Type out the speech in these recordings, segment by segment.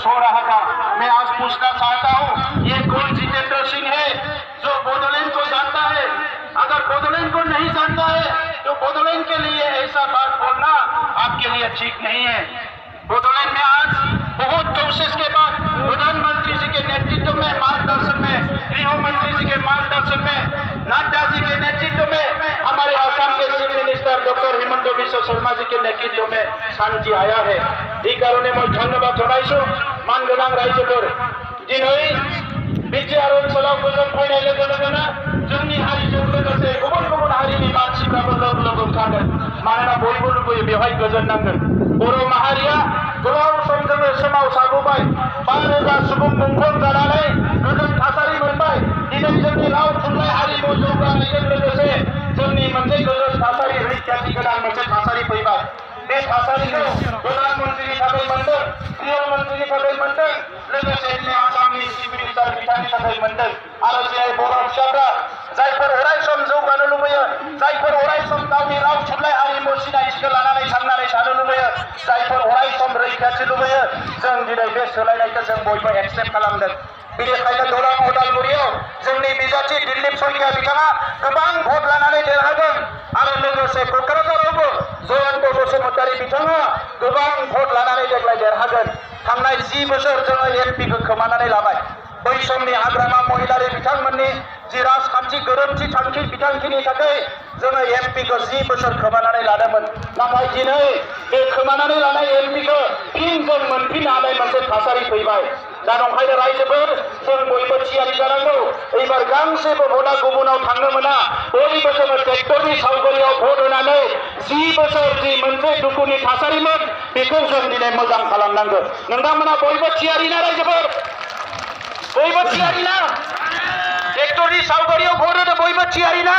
हो रहा था। मैं आज पूछना चाहता हूँ, ये कौन जितेंद्र सिंह है जो बोडोलैंड को जानता है? अगर बोडोलैंड को नहीं जानता है तो बोडोलैंड के लिए ऐसा बात बोलना आपके लिए ठीक नहीं है। बोडोलैंड में आज बहुत कोशिश के बाद प्रधानमंत्री जी के नेतृत्व में, मार्गदर्शन में, गृह मंत्री जी के मार्गदर्शन में, नड्डा जी के नेतृत्व में, हमारे आसाम के chief minister doctor Himanta Biswa Sarma ji के नेतृत्व में शांति आया है। এই কারণে মই ধন্যবাদ জানাইছো মানগোনাं रायजोफोर। दिनै बिटिआर ओनसोलाव गोजोन फैनाय लोगो लोगोनो जोंनि हारिजों लोगोसे गुबुन गुबुन हारिनि मानसिफ्राबो लोगो ओंखारगोन। मानोना बयबो लुबैयो बेवहाय गोजोन नांगोन। बर' माहारिया गोबाव सम जोङो सोमावसारबोबाय, 5,000 सुबुं मुंख्लं जानानै गोजोन थासारि मोनबाय। दिनै जोंनि राव थुनलाइ हारिमु जौगानायजों लोगोसे जोंनि मोनसे गोजोन थासारि, रैखाथि गोनां मोनसे थासारि फैबाय। बे थासारिखौ प्रधानमंत्री थाखाय मोनदों, गृह मंत्री थाखाय मोनदों, लोगोसेनो आसामनि चीफ मिनिस्टार बिथांनि थाखाय मोनदों। आरो जे बर' फिसाफ्रा जायफोर अराय सम जौगानो लुबैयो, जायफोर अराय सम गावनि राव थुनलाइ हारिमु सिनायथिखौ लानानै थांनानै थानो लुबैयो, जायफोर अराय सम रैखाथि लुबैयो, जों दिनै बे सोलायनायखौ जों बयबो एक्सेप्ट खालामदों। बेनिखायनो दरं उदालगुरियाव जोंनि बिजाथि दिलीप शइकिया बिथाङा गोबां भट लानानै देरहागोन। आरो लोगोसे क'क्राझारावबो जयन्त बसुमतारी बिथाङा गोबां भट लानानै देग्लाय देरहागोन। थांनाय 10 बोसोर जोङो एमपिखौ खोमानानै लाबाय। बै समनि हाग्रामा महिलारि बिथांमोननि जि राजखान्थि गोरोन्थि थांखि बिथांखिनि थाखाय जोङो एमपिखौ 10 बोसोर खोमानानै लादोंमोन। नाथाय दिनै बे खोमानानै लानाय एमपिखौ फिन जों मोनफिननो हानाय मोनसे थासारि फैबाय। दा नंखायनो रायजोफोर जों बयबो थियारि जानांगौ। एबार गांसेबो भटआ गुबुनाव थांनो मोना। बयबो जोङो ट्रेक्टरनि सावगारियाव भट होनानै 10 बोसोर जि मोनसे दुखुनि थासारिमोन बेखौ जों दिनै मोजां खालामनांगौ। नोंथांमोना बयबो थियारि ना रायजोफोर? बयबो थियारि ना? ट्रेक्टरनि सावगारियाव भट होनो बयबो थियारि ना?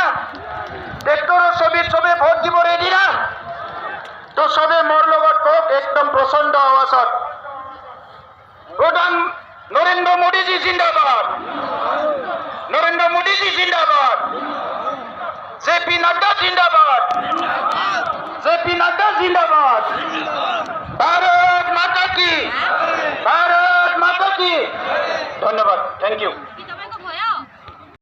ट्रेक्टৰৰ ছবিত চবে ভোট দিব ৰেডি না? তো চবে মোৰ লগত কওক একদম প্ৰচণ্ড আৱাজত, প্ৰধান নৰেন্দ্ৰ মোদীজী জিন্দাবাদ, নরেন্দ্র মোদীজী জিন্দাবাদ, জেপি নাড্ডা জিন্দাবাদ, জেপি নাড্ডা জিন্দাবাদ, ভারত মাতা কি, ভারত মাতা কি। ধন্যবাদ, থ্যাংক ইউ।